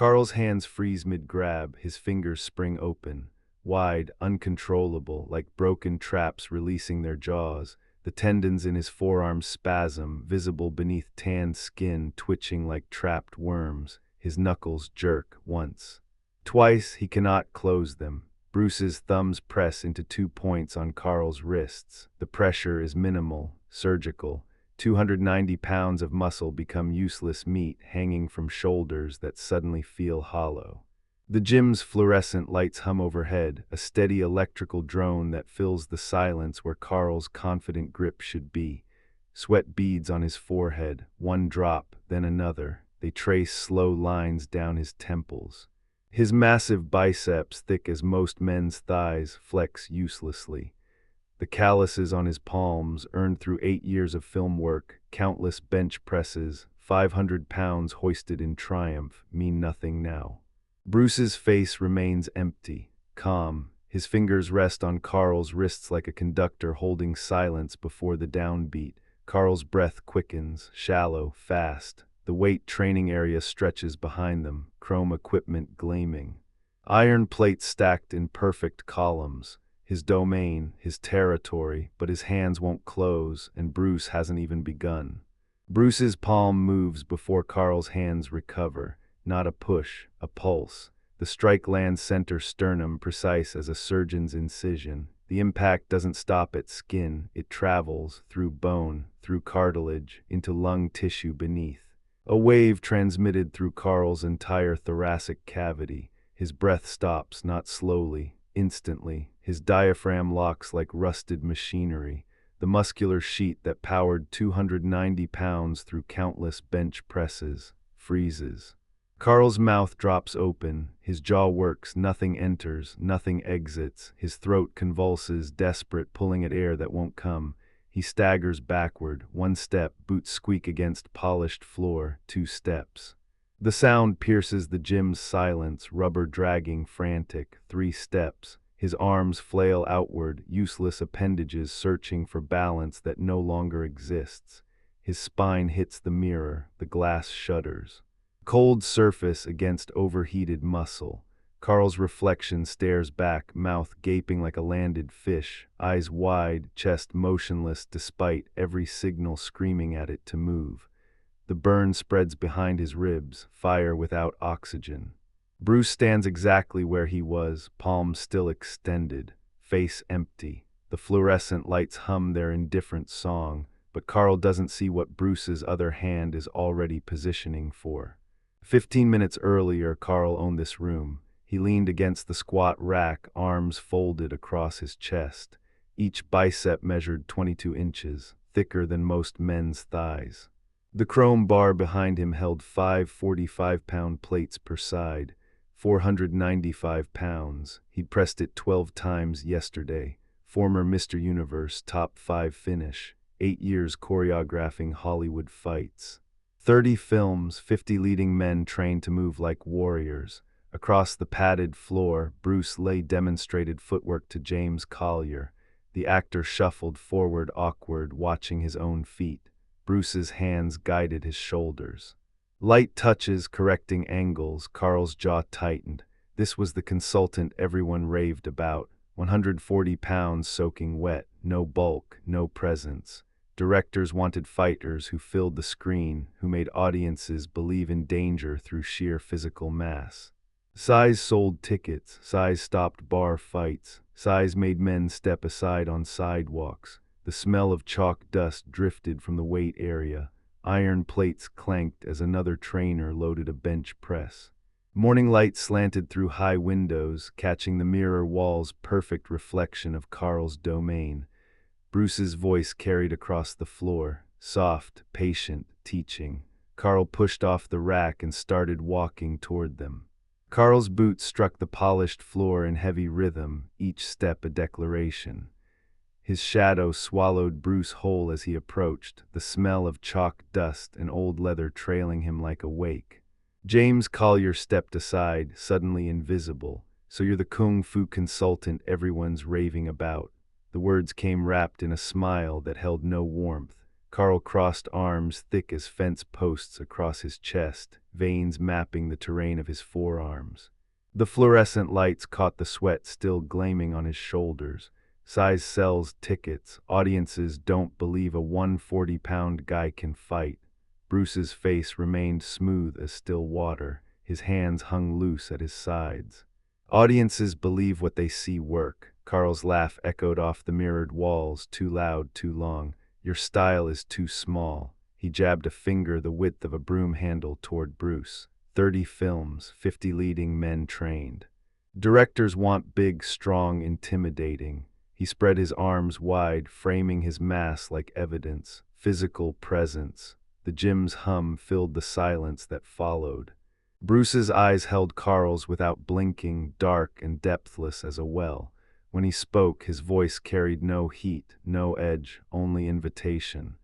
Carl's hands freeze mid-grab, his fingers spring open, wide, uncontrollable, like broken traps releasing their jaws. The tendons in his forearms spasm, visible beneath tanned skin, twitching like trapped worms. His knuckles jerk once. Twice he cannot close them. Bruce's thumbs press into 2 points on Carl's wrists. The pressure is minimal, surgical. 290 pounds of muscle become useless meat hanging from shoulders that suddenly feel hollow. The gym's fluorescent lights hum overhead, a steady electrical drone that fills the silence where Carl's confident grip should be. Sweat beads on his forehead, one drop, then another. They trace slow lines down his temples. His massive biceps, thick as most men's thighs, flex uselessly. The calluses on his palms, earned through 8 years of film work, countless bench presses, 500 pounds hoisted in triumph, mean nothing now. Bruce's face remains empty, calm. His fingers rest on Carl's wrists like a conductor holding silence before the downbeat. Carl's breath quickens, shallow, fast. The weight training area stretches behind them, chrome equipment gleaming. Iron plates stacked in perfect columns. His domain, his territory, but his hands won't close, and Bruce hasn't even begun. Bruce's palm moves before Carl's hands recover. Not a push, a pulse. The strike lands center sternum, precise as a surgeon's incision. The impact doesn't stop at skin, it travels through bone, through cartilage, into lung tissue beneath. A wave transmitted through Carl's entire thoracic cavity. His breath stops, not slowly, instantly. His diaphragm locks like rusted machinery. The muscular sheet that powered 290 pounds through countless bench presses freezes. Carl's mouth drops open, his jaw works, nothing enters, nothing exits. His throat convulses, desperate, pulling at air that won't come. He staggers backward, 1 step, boots squeak against polished floor, 2 steps. The sound pierces the gym's silence, rubber dragging, frantic, 3 steps. His arms flail outward, useless appendages searching for balance that no longer exists. His spine hits the mirror, the glass shudders. Cold surface against overheated muscle. Carl's reflection stares back, mouth gaping like a landed fish, eyes wide, chest motionless despite every signal screaming at it to move. The burn spreads behind his ribs, fire without oxygen. Bruce stands exactly where he was, palms still extended, face empty. The fluorescent lights hum their indifferent song, but Carl doesn't see what Bruce's other hand is already positioning for. 15 minutes earlier, Carl owned this room. He leaned against the squat rack, arms folded across his chest. Each bicep measured 22 inches, thicker than most men's thighs. The chrome bar behind him held 5 45-pound plates per side, 495 pounds. He'd pressed it 12 times yesterday. Former Mr. Universe, top 5 finish. 8 years choreographing Hollywood fights. 30 films, 50 leading men trained to move like warriors. Across the padded floor, Bruce Lee demonstrated footwork to James Collier. The actor shuffled forward, awkward, watching his own feet. Bruce's hands guided his shoulders. Light touches correcting angles. Carl's jaw tightened. This was the consultant everyone raved about. 140 pounds soaking wet, no bulk, no presence. Directors wanted fighters who filled the screen, who made audiences believe in danger through sheer physical mass. Size sold tickets, size stopped bar fights, size made men step aside on sidewalks. The smell of chalk dust drifted from the weight area. Iron plates clanked as another trainer loaded a bench press. Morning light slanted through high windows, catching the mirror wall's perfect reflection of Carl's domain. Bruce's voice carried across the floor, soft, patient, teaching. Carl pushed off the rack and started walking toward them. Carl's boots struck the polished floor in heavy rhythm, each step a declaration. His shadow swallowed Bruce whole as he approached, the smell of chalk dust and old leather trailing him like a wake. James Collier stepped aside, suddenly invisible. "So you're the kung fu consultant everyone's raving about." The words came wrapped in a smile that held no warmth. Carl crossed arms thick as fence posts across his chest, veins mapping the terrain of his forearms. The fluorescent lights caught the sweat still gleaming on his shoulders. Size sells tickets. Audiences don't believe a 140-pound guy can fight. Bruce's face remained smooth as still water. His hands hung loose at his sides. Audiences believe what they see work. Carl's laugh echoed off the mirrored walls, too loud, too long. Your style is too small. He jabbed a finger the width of a broom handle toward Bruce. 30 films, 50 leading men trained. Directors want big, strong, intimidating. He spread his arms wide, framing his mass like evidence, physical presence. The gym's hum filled the silence that followed. Bruce's eyes held Carl's without blinking, dark and depthless as a well. When he spoke, his voice carried no heat, no edge, only invitation.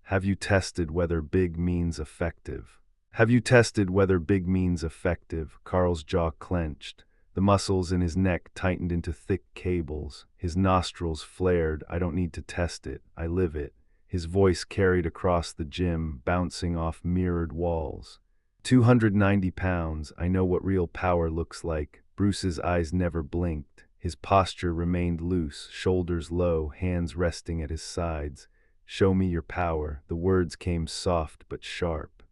Have you tested whether big means effective? Have you tested whether big means effective? Carl's jaw clenched. The muscles in his neck tightened into thick cables. His nostrils flared. I don't need to test it. I live it. His voice carried across the gym, bouncing off mirrored walls. 290 pounds. I know what real power looks like. Bruce's eyes never blinked. His posture remained loose, shoulders low, hands resting at his sides. Show me your power. The words came soft but sharp.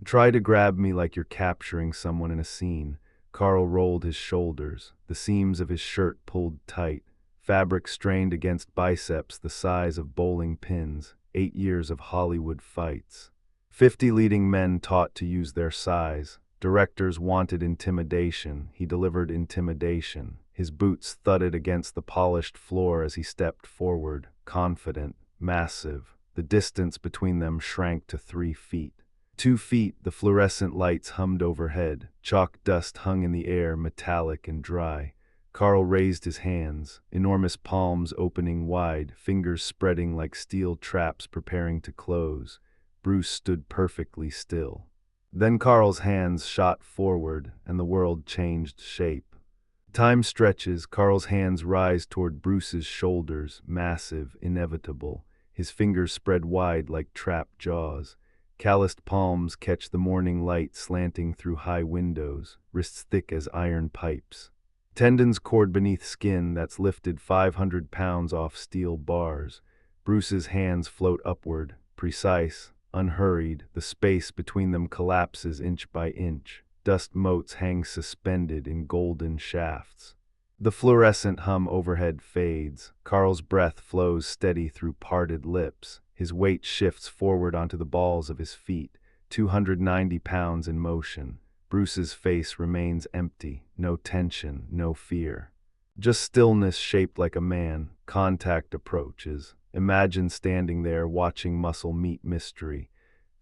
Try to grab me like you're capturing someone in a scene. Carl rolled his shoulders. The seams of his shirt pulled tight. Fabric strained against biceps the size of bowling pins. 8 years of Hollywood fights. 50 leading men taught to use their size. Directors wanted intimidation. He delivered intimidation. His boots thudded against the polished floor as he stepped forward, confident, massive. The distance between them shrank to 3 feet. 2 feet, the fluorescent lights hummed overhead. Chalk dust hung in the air, metallic and dry. Carl raised his hands, enormous palms opening wide, fingers spreading like steel traps preparing to close. Bruce stood perfectly still. Then Carl's hands shot forward, and the world changed shape. Time stretches. Carl's hands rise toward Bruce's shoulders, massive, inevitable. His fingers spread wide like trapped jaws. Calloused palms catch the morning light slanting through high windows, wrists thick as iron pipes. Tendons cord beneath skin that's lifted 500 pounds off steel bars. Bruce's hands float upward, precise, unhurried. The space between them collapses inch by inch. Dust motes hang suspended in golden shafts. The fluorescent hum overhead fades. Carl's breath flows steady through parted lips. His weight shifts forward onto the balls of his feet, 290 pounds in motion. Bruce's face remains empty, no tension, no fear. Just stillness shaped like a man. Contact approaches. Imagine standing there watching muscle meet mystery.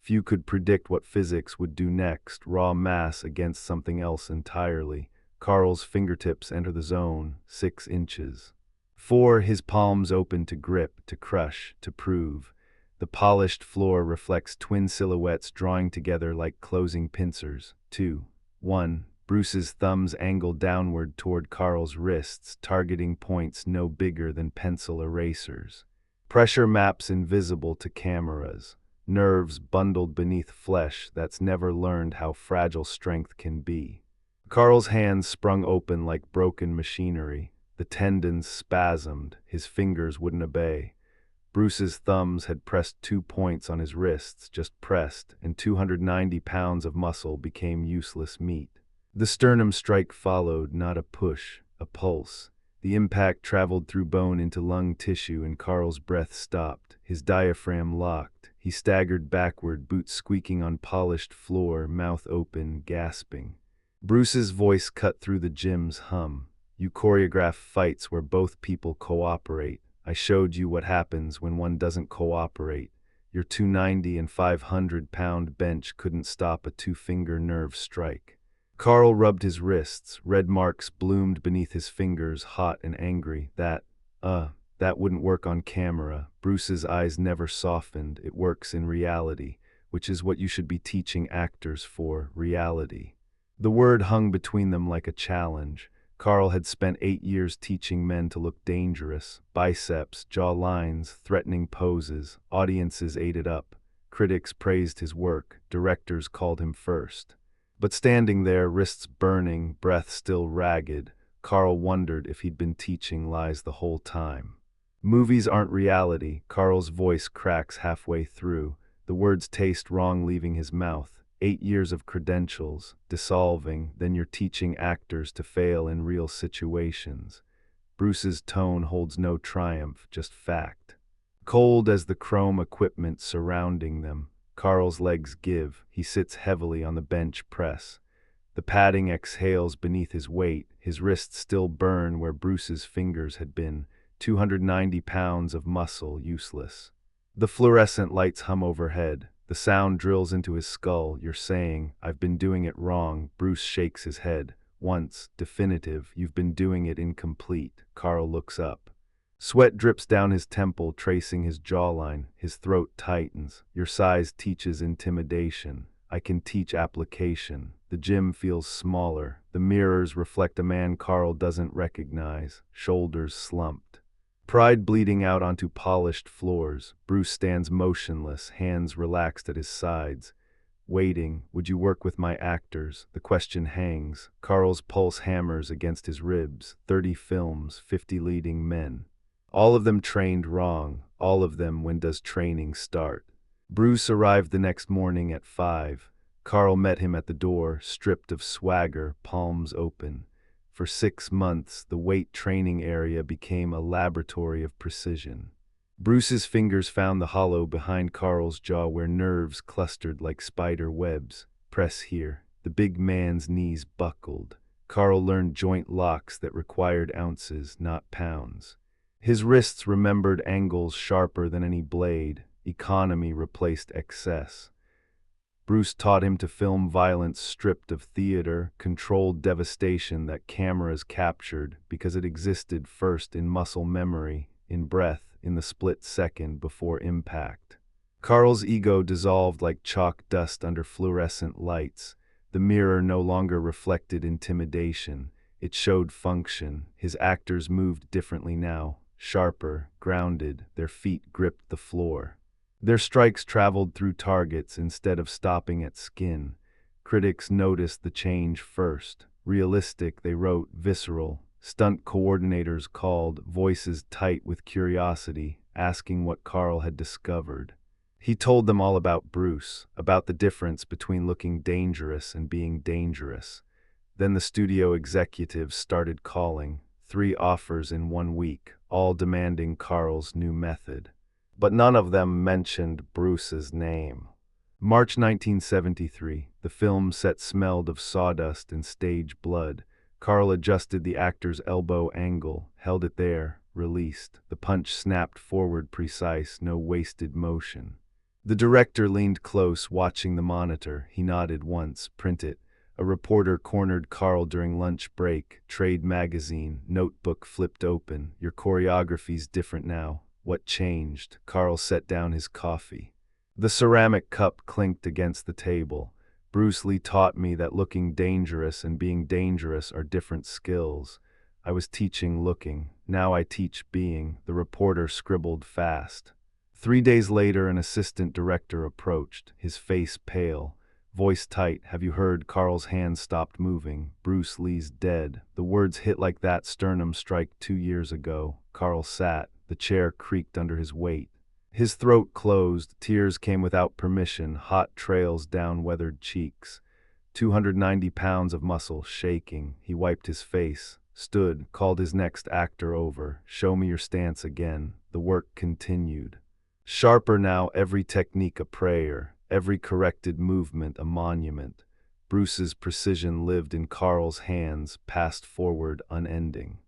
Few could predict what physics would do next, raw mass against something else entirely. Carl's fingertips enter the zone, 6 inches. 4, his palms open to grip, to crush, to prove. The polished floor reflects twin silhouettes drawing together like closing pincers. 2, 1. Bruce's thumbs angle downward toward Carl's wrists, targeting points no bigger than pencil erasers. Pressure maps invisible to cameras. Nerves bundled beneath flesh that's never learned how fragile strength can be. Carl's hands sprung open like broken machinery. The tendons spasmed. His fingers wouldn't obey. Bruce's thumbs had pressed 2 points on his wrists, just pressed, and 290 pounds of muscle became useless meat. The sternum strike followed, not a push, a pulse. The impact traveled through bone into lung tissue, and Carl's breath stopped. His diaphragm locked. He staggered backward, boots squeaking on polished floor, mouth open, gasping. Bruce's voice cut through the gym's hum. You choreograph fights where both people cooperate. I showed you what happens when one doesn't cooperate. Your 290 and 500-pound bench couldn't stop a 2-finger nerve strike. Carl rubbed his wrists. Red marks bloomed beneath his fingers, hot and angry. That wouldn't work on camera. Bruce's eyes never softened. It works in reality, which is what you should be teaching actors for, reality. The word hung between them like a challenge. Carl had spent 8 years teaching men to look dangerous. Biceps, jaw lines, threatening poses. Audiences ate it up. Critics praised his work. Directors called him first. But standing there, wrists burning, breath still ragged, Carl wondered if he'd been teaching lies the whole time. Movies aren't reality. Carl's voice cracks halfway through. The words taste wrong leaving his mouth. 8 years of credentials, dissolving, then you're teaching actors to fail in real situations. Bruce's tone holds no triumph, just fact. Cold as the chrome equipment surrounding them, Carl's legs give. He sits heavily on the bench press. The padding exhales beneath his weight. His wrists still burn where Bruce's fingers had been. 290 pounds of muscle useless. The fluorescent lights hum overhead. The sound drills into his skull. You're saying, I've been doing it wrong. Bruce shakes his head. Once, definitive, you've been doing it incomplete. Carl looks up. Sweat drips down his temple, tracing his jawline. His throat tightens. Your size teaches intimidation. I can teach application. The gym feels smaller. The mirrors reflect a man Carl doesn't recognize. Shoulders slumped. Pride bleeding out onto polished floors. Bruce stands motionless, hands relaxed at his sides. Waiting, would you work with my actors? The question hangs. Carl's pulse hammers against his ribs. 30 films, 50 leading men. All of them trained wrong. All of them, when does training start? Bruce arrived the next morning at 5. Carl met him at the door, stripped of swagger, palms open. For 6 months, the weight training area became a laboratory of precision. Bruce's fingers found the hollow behind Carl's jaw where nerves clustered like spider webs. Press here. The big man's knees buckled. Carl learned joint locks that required ounces, not pounds. His wrists remembered angles sharper than any blade. Economy replaced excess. Bruce taught him to film violence stripped of theater, controlled devastation that cameras captured because it existed first in muscle memory, in breath, in the split second before impact. Carl's ego dissolved like chalk dust under fluorescent lights. The mirror no longer reflected intimidation. It showed function. His actors moved differently now, sharper, grounded, their feet gripped the floor. Their strikes traveled through targets instead of stopping at skin. Critics noticed the change first. Realistic, they wrote, visceral. Stunt coordinators called, voices tight with curiosity, asking what Carl had discovered. He told them all about Bruce, about the difference between looking dangerous and being dangerous. Then the studio executives started calling, 3 offers in 1 week, all demanding Carl's new method. But none of them mentioned Bruce's name. March 1973, the film set smelled of sawdust and stage blood. Carl adjusted the actor's elbow angle, held it there, released. The punch snapped forward precise, no wasted motion. The director leaned close, watching the monitor. He nodded once, print it. A reporter cornered Carl during lunch break. Trade magazine, notebook flipped open. Your choreography's different now. What changed? Carl set down his coffee. The ceramic cup clinked against the table. Bruce Lee taught me that looking dangerous and being dangerous are different skills. I was teaching looking. Now I teach being. The reporter scribbled fast. 3 days later, an assistant director approached, his face pale. Voice tight. Have you heard? Carl's hands stopped moving. Bruce Lee's dead. The words hit like that sternum strike 2 years ago. Carl sat. The chair creaked under his weight. His throat closed. Tears came without permission, hot trails down weathered cheeks. 290 pounds of muscle shaking. He wiped his face, stood, called his next actor over. Show me your stance again. The work continued. Sharper now, every technique a prayer, every corrected movement a monument. Bruce's precision lived in Carl's hands, passed forward unending.